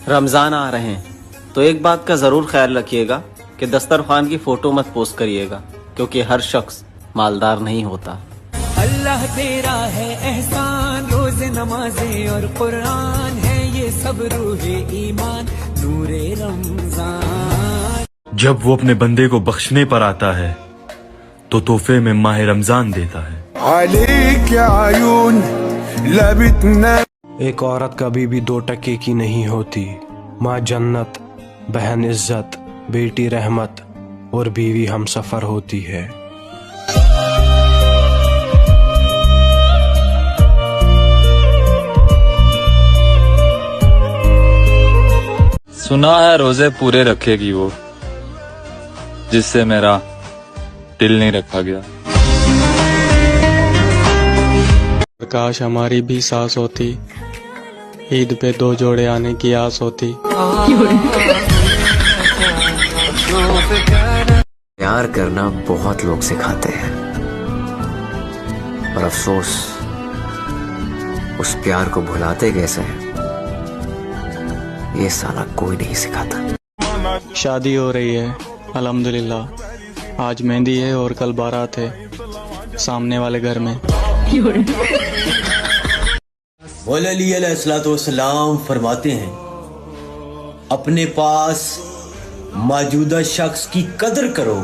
رمضان آ رہے ہیں تو ایک بات کا ضرور خیال رکھیے گا کہ دسترخوان کی فوٹو مت پوسٹ کریے گا، کیونکہ ہر شخص مالدار نہیں ہوتا۔ اللہ تیرا ہے احسان، روز نمازیں اور قرآن ہے یہ سب روح ایمان نور رمضان۔ جب وہ اپنے بندے کو بخشنے پر آتا ہے تو تحفے میں ماہ رمضان دیتا ہے۔ علیک عیون لبتنا۔ ایک عورت کبھی بھی 2 ٹکے کی نہیں ہوتی، ماں جنت، بہن عزت، بیٹی رحمت اور بیوی ہم سفر ہوتی ہے۔ سنا ہے روزے پورے رکھے گی وہ، جس سے میرا دل نہیں رکھا گیا۔ کاش ہماری بھی ساس ہوتی، عید پہ 2 جوڑے آنے کی آس ہوتی۔ پیار کرنا بہت لوگ سکھاتے ہیں، اور افسوس اس پیار کو بھلاتے کیسے ہیں یہ سارا کوئی نہیں سکھاتا۔ شادی ہو رہی ہے الحمدللہ، آج مہندی ہے اور کل بارات ہے سامنے والے گھر میں۔ مولا علی علیہ الصلوۃ والسلام فرماتے ہیں، اپنے پاس موجودہ شخص کی قدر کرو،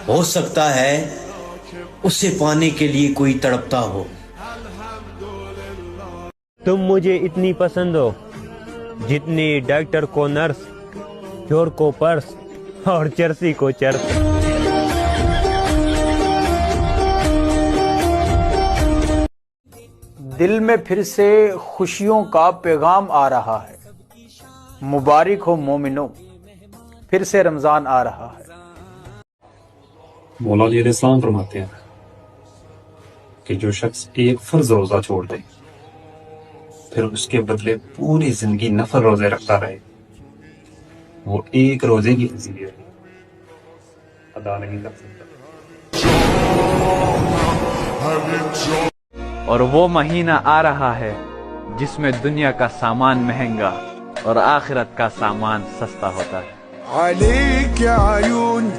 ہو سکتا ہے اسے پانے کے لیے کوئی تڑپتا ہو۔ تم مجھے اتنی پسند ہو جتنی ڈاکٹر کو نرس، چور کو پرس اور چرسی کو چرس۔ دل میں پھر سے خوشیوں کا پیغام آ رہا ہے، مبارک ہو مومنوں، پھر سے رمضان آ رہا ہے۔ مولا علیہ السلام فرماتے ہیں کہ جو شخص ایک فرض روزہ چھوڑ دے پھر اس کے بدلے پوری زندگی نفل روزے رکھتا رہے، وہ ایک روزے کی فضیلت ادا نہیں کر سکتا۔ اور وہ مہینہ آ رہا ہے جس میں دنیا کا سامان مہنگا اور آخرت کا سامان سستا ہوتا ہے۔ علیک عیون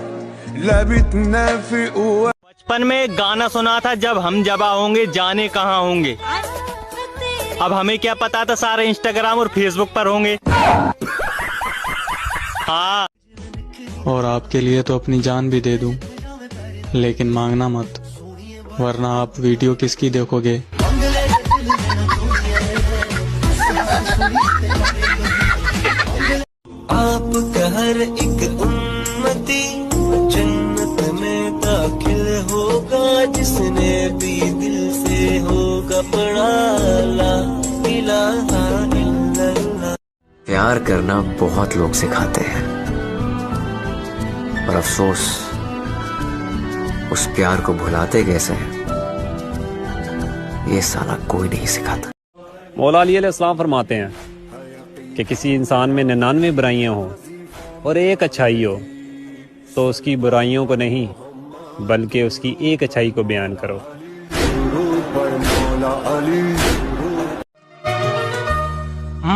لبتنا فی بچپن میں گانا سنا تھا، جب ہم جبا ہوں گے جانے کہاں ہوں گے۔ اب ہمیں کیا پتا تھا سارے انسٹاگرام اور فیس بک پر ہوں گے۔ ہاں، اور آپ کے لیے تو اپنی جان بھی دے دوں، لیکن مانگنا مت، ورنہ آپ ویڈیو کس کی دیکھو گے۔ آپ کا ہر ایک امتی جنت میں داخل ہوگا، جس نے بھی دل سے ہوگا پڑھا لا الہ الا اللہ۔ پیار کرنا بہت لوگ سکھاتے ہیں، اور افسوس اس پیار کو بھلاتے کیسے ہیں یہ سارا کوئی نہیں سکھاتا۔ مولا علی علیہ السلام فرماتے ہیں کہ کسی انسان میں 99 برائیاں ہوں اور ایک اچھائی ہو تو اس کی برائیوں کو نہیں بلکہ اس کی ایک اچھائی کو بیان کرو۔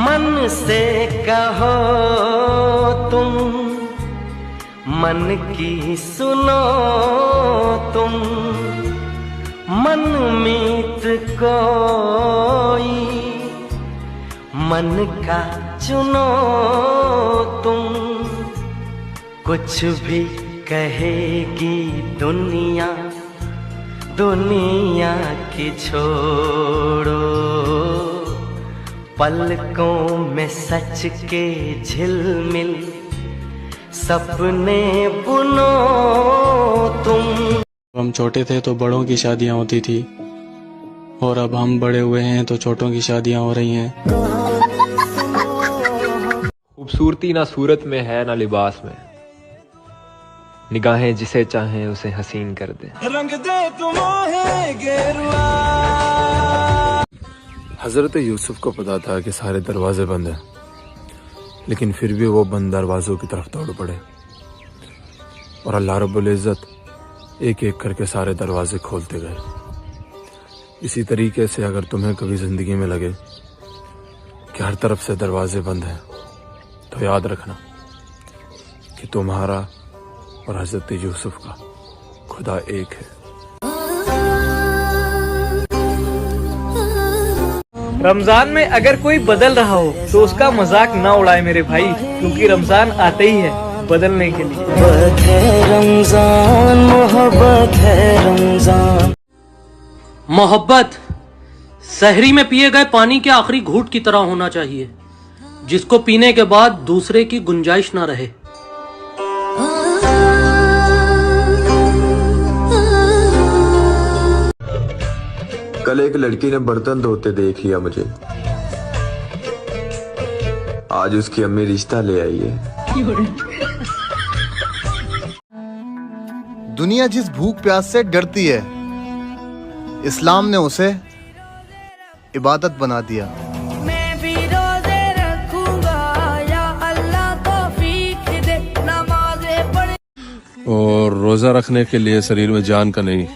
من سے کہو تم، من کی سنو تم، من میت کوئی من کا چنو تم۔ کچھ بھی کہے گی دنیا، دنیا کی چھوڑو، پلکوں میں سچ کے جھلمل سپنے بنو تم۔ ہم چھوٹے تھے تو بڑوں کی شادیاں ہوتی تھی، اور اب ہم بڑے ہوئے ہیں تو چھوٹوں کی شادیاں ہو رہی ہیں۔ خوبصورتی نہ صورت میں ہے نہ لباس میں، نگاہیں جسے چاہیں اسے حسین کر دیں۔ رنگ دے تمہیں گیروا۔ حضرت یوسف کو پتا تھا کہ سارے دروازے بند ہیں، لیکن پھر بھی وہ بند دروازوں کی طرف دوڑ پڑے، اور اللہ رب العزت ایک ایک کر کے سارے دروازے کھولتے گئے۔ اسی طریقے سے اگر تمہیں کبھی زندگی میں لگے کہ ہر طرف سے دروازے بند ہیں تو یاد رکھنا کہ تمہارا اور حضرت یوسف کا خدا ایک ہے. رمضان میں اگر کوئی بدل رہا ہو تو اس کا مذاق نہ اڑائے میرے بھائی، کیونکہ رمضان آتے ہی ہے بدلنے کے لیے. رمضان محبت ہے رمضان. محبت سحری میں پیے گئے پانی کے آخری گھونٹ کی طرح ہونا چاہیے، جس کو پینے کے بعد دوسرے کی گنجائش نہ رہے. کل ایک لڑکی نے برتن دھوتے دیکھ لیا مجھے، آج اس کی امی رشتہ لے آئی ہے. دنیا جس بھوک پیاس سے ڈرتی ہے، اسلام نے اسے عبادت بنا دیا. میں بھی روزے رکھوں گا یا اللہ توفیق دے، نمازیں پڑھ. اور روزہ رکھنے کے لیے شریر میں جان کا نہیں،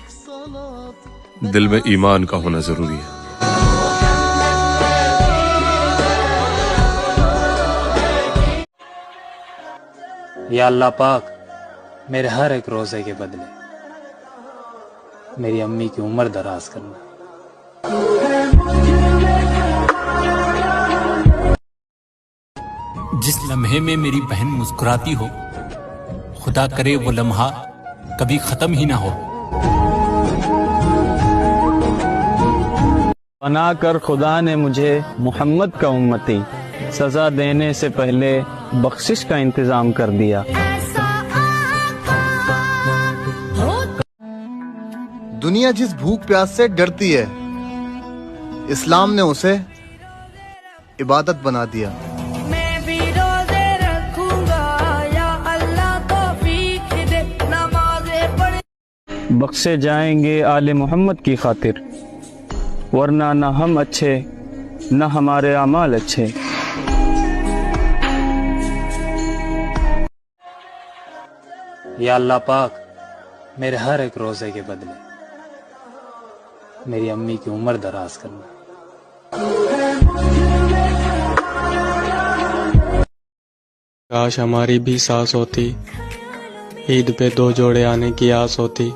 دل میں ایمان کا ہونا ضروری ہے. یا اللہ پاک میرے ہر ایک روزے کے بدلے میری امی کی عمر دراز کرنا. جس لمحے میں میری بہن مسکراتی ہو، خدا کرے وہ لمحہ کبھی ختم ہی نہ ہو. بنا کر خدا نے مجھے محمد کا امتی، سزا دینے سے پہلے بخشش کا انتظام کر دیا. دنیا جس بھوک پیاس سے ڈرتی ہے، اسلام نے اسے عبادت بنا دیا. میں بھی روزے رکھوں گا یا اللہ توفیق دے، نمازیں پڑھ. بخشے جائیں گے آل محمد کی خاطر، ورنہ نہ ہم اچھے نہ ہمارے اعمال اچھے. یا اللہ پاک میرے ہر ایک روزے کے بدلے میری امی کی عمر دراز کرنا. کاش ہماری بھی ساس ہوتی، عید پہ 2 جوڑے آنے کی آس ہوتی.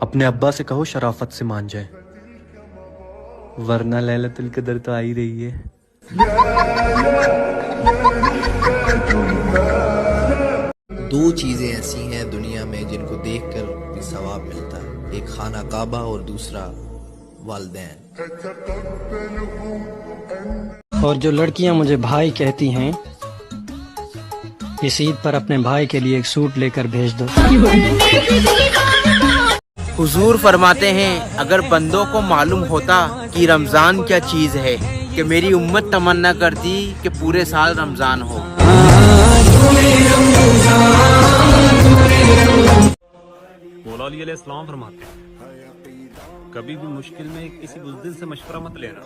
اپنے ابا سے کہو شرافت سے مان جائے، ورنہ لیلۃ القدر تو آ ہی رہی ہے. دو چیزیں ایسی ہیں دنیا میں جن کو دیکھ کر بھی ثواب ملتا ہے، ایک خانہ کعبہ اور دوسرا والدین. اور جو لڑکیاں مجھے بھائی کہتی ہیں، اس عید پر اپنے بھائی کے لیے ایک سوٹ لے کر بھیج دو. حضور فرماتے ہیں اگر بندوں کو معلوم ہوتا کہ رمضان کیا چیز ہے کہ میری امت تمنا کرتی کہ پورے سال رمضان ہو. مولا علیہ السلام فرماتے ہیں کبھی بھی مشکل میں کسی بزدل سے مشورہ مت لینا،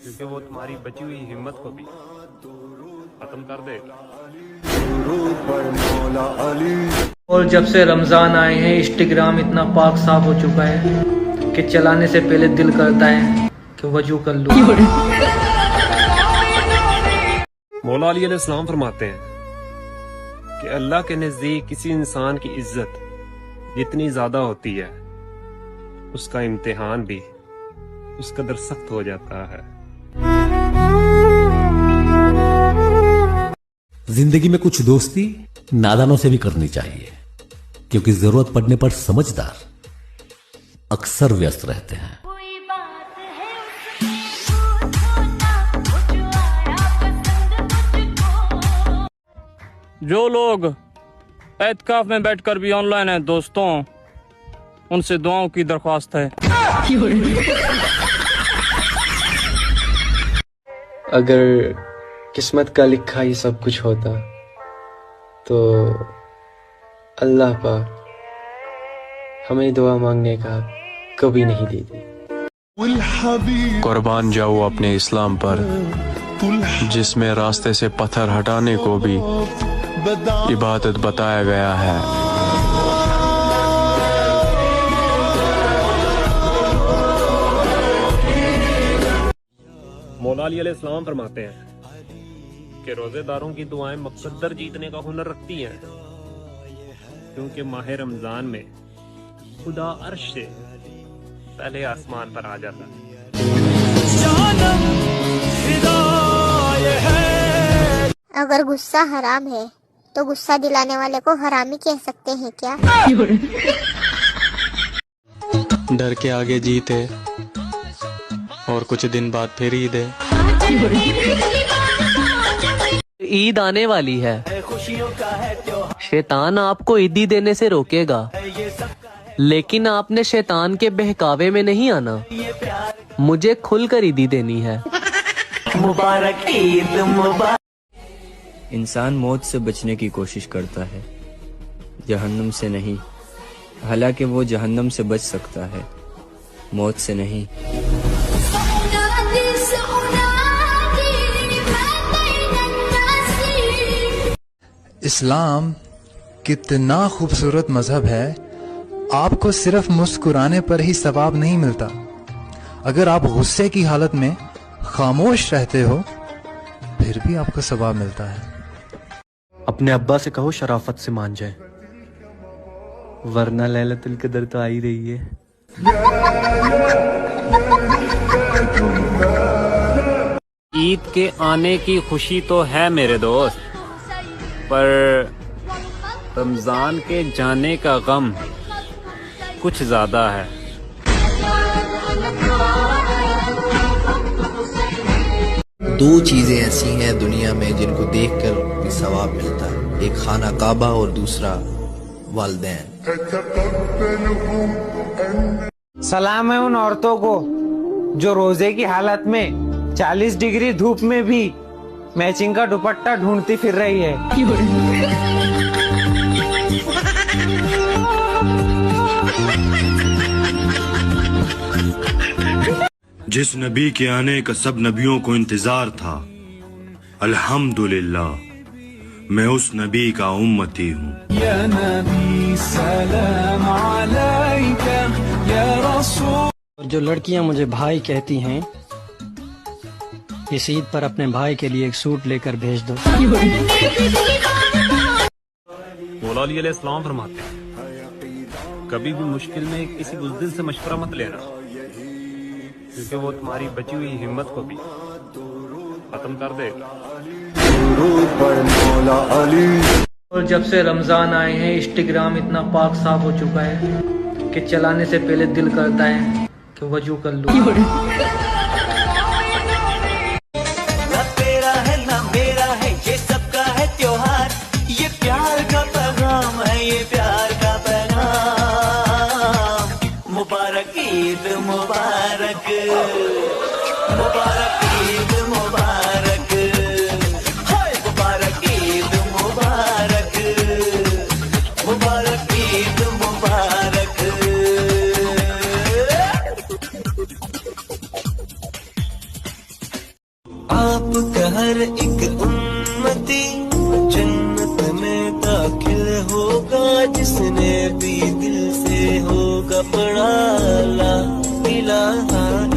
کیونکہ وہ تمہاری بچی ہوئی ہمت کو بھی ختم کر دے گا. اور جب سے رمضان آئے ہیں انسٹاگرام اتنا پاک صاف ہو چکا ہے کہ چلانے سے پہلے دل کرتا ہے کہ وضو کر لوں. مولا علیہ السلام فرماتے ہیں کہ اللہ کے نزدیک کسی انسان کی عزت جتنی زیادہ ہوتی ہے اس کا امتحان بھی اس قدر سخت ہو جاتا ہے. زندگی میں کچھ دوستی نادانوں سے بھی کرنی چاہیے، کیونکہ ضرورت پڑنے پر سمجھدار اکثر ویست رہتے ہیں. جو لوگ اعتکاف میں بیٹھ کر بھی آن لائن ہیں دوستوں، ان سے دعاؤں کی درخواست ہے. اگر قسمت کا لکھا ہی سب کچھ ہوتا تو اللہ پاک ہمیں دعا مانگنے کا کبھی نہیں دیتی. قربان جاؤ اپنے اسلام پر، جس میں راستے سے پتھر ہٹانے کو بھی عبادت بتایا گیا ہے. مولا علی علیہ السلام فرماتے ہیں کہ روزے داروں کی دعائیں مقصد جیتنے کا ہنر رکھتی ہیں، کیونکہ ماہ رمضان میں خدا عرش سے پہلے آسمان پر آ جاتا ہے۔ اگر غصہ حرام ہے تو غصہ دلانے والے کو حرامی کہہ سکتے ہیں کیا؟ ڈر کے آگے جیت ہے اور کچھ دن بعد پھر عید ہے۔ عید آنے والی ہے، شیطان آپ کو عیدی دینے سے روکے گا، لیکن آپ نے شیطان کے بہکاوے میں نہیں آنا، مجھے کھل کر عیدی دینی ہے۔ مبارک عید مبارک۔ انسان موت سے بچنے کی کوشش کرتا ہے، جہنم سے نہیں، حالانکہ وہ جہنم سے بچ سکتا ہے، موت سے نہیں۔ اسلام کتنا خوبصورت مذہب ہے، آپ کو صرف مسکرانے پر ہی ثواب نہیں ملتا، اگر آپ غصے کی حالت میں خاموش رہتے ہو پھر بھی آپ کو ثواب ملتا ہے۔ اپنے ابا سے کہو شرافت سے مان جائے، ورنہ لیلۃ القدر تو آ ہی رہی ہے۔ عید کے آنے کی خوشی تو ہے میرے دوست، پر رمضان کے جانے کا غم کچھ زیادہ ہے۔ دو چیزیں ایسی ہیں دنیا میں جن کو دیکھ کر بھی ثواب ملتا ہے، ایک خانہ کعبہ اور دوسرا والدین۔ سلام ہے ان عورتوں کو جو روزے کی حالت میں 40 ڈگری دھوپ میں بھی میچنگ کا دوپٹہ ڈھونڈتی پھر رہی ہے۔ جس نبی کے آنے کا سب نبیوں کو انتظار تھا، الحمدللہ میں اس نبی کا امتی ہوں۔ یا نبی سلام علیکہ یا رسول۔ اور جو لڑکیاں مجھے بھائی کہتی ہیں، اس عید پر اپنے بھائی کے لیے ایک سوٹ لے کر بھیج دو۔ مولا علی علیہ السلام فرماتے ہیں کبھی بھی مشکل میں کسی بزدل سے مشورہ مت لینا، کیونکہ وہ تمہاری بچی ہوئی ہمت کو بھی ختم کر دے گا۔ اور جب سے رمضان آئے ہیں انسٹاگرام اتنا پاک صاف ہو چکا ہے کہ چلانے سے پہلے دل کرتا ہے کہ وضو کر لوں۔ نہ تیرا ہے نہ میرا ہے، یہ سب کا ہے تیوہار، یہ پیار کا پیغام ہے، یہ پیار کا پیغام۔ مبارک عید مبارک، مبارک عید مبارک، مبارک عید مبارک، مبارک عید مبارک۔ آپ کا ہر ایک امتی جنت میں داخل ہوگا، جس نے بھی دل سے ہوگا پڑھا لا الہ